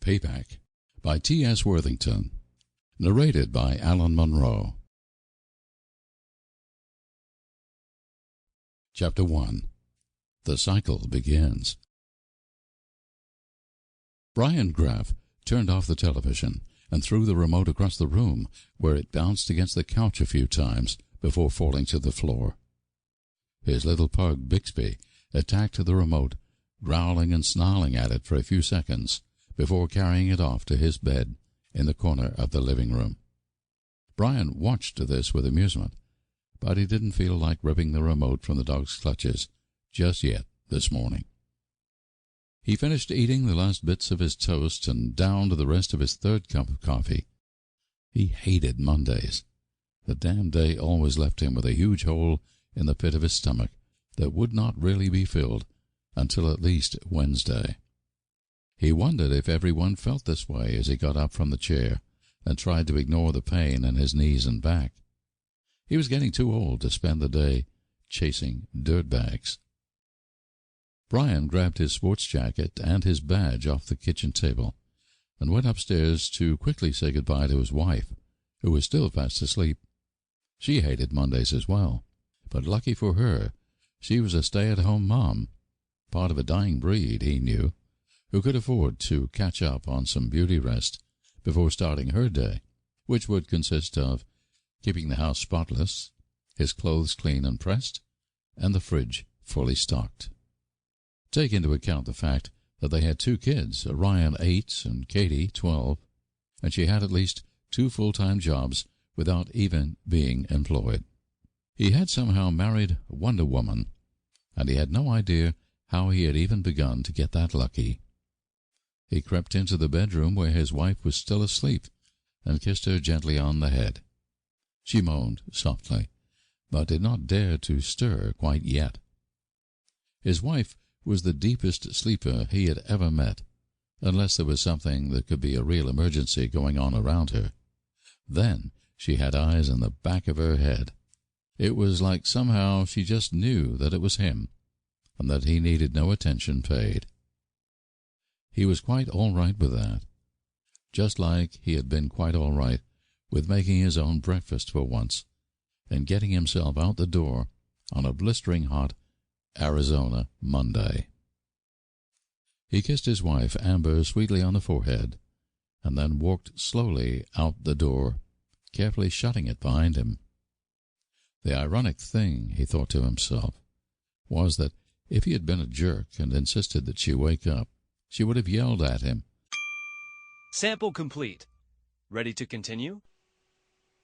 Payback by T.S. Worthington. Narrated by Munro. Chapter 1. The Cycle Begins. Brian Graff turned off the television and threw the remote across the room, where it bounced against the couch a few times before falling to the floor. His little pug, Bixby, attacked the remote, growling and snarling at it for a few seconds before carrying it off to his bed in the corner of the living room. Brian watched this with amusement, but he didn't feel like ripping the remote from the dog's clutches just yet this morning. He finished eating the last bits of his toast and downed the rest of his third cup of coffee. He hated Mondays. The damned day always left him with a huge hole in the pit of his stomach that would not really be filled until at least Wednesday. He wondered if everyone felt this way as he got up from the chair and tried to ignore the pain in his knees and back. He was getting too old to spend the day chasing dirtbags. Brian grabbed his sports jacket and his badge off the kitchen table and went upstairs to quickly say goodbye to his wife, who was still fast asleep. She hated Mondays as well, but lucky for her, she was a stay-at-home mom, part of a dying breed, he knew, who could afford to catch up on some beauty rest before starting her day, which would consist of keeping the house spotless, his clothes clean and pressed, and the fridge fully stocked. Take into account the fact that they had 2 kids, Orion 8 and Katie 12, and she had at least 2 full-time jobs without even being employed. He had somehow married Wonder Woman, and he had no idea how he had even begun to get that lucky. He crept into the bedroom where his wife was still asleep and kissed her gently on the head. She moaned softly, but did not dare to stir quite yet. His wife was the deepest sleeper he had ever met, unless there was something that could be a real emergency going on around her. Then she had eyes in the back of her head. It was like somehow she just knew that it was him, and that he needed no attention paid. He was quite all right with that, just like he had been quite all right with making his own breakfast for once, and getting himself out the door on a blistering hot Arizona Monday. He kissed his wife, Amber, sweetly on the forehead, and then walked slowly out the door, carefully shutting it behind him. The ironic thing, he thought to himself, was that if he had been a jerk and insisted that she wake up, she would have yelled at him. Sample complete. Ready to continue?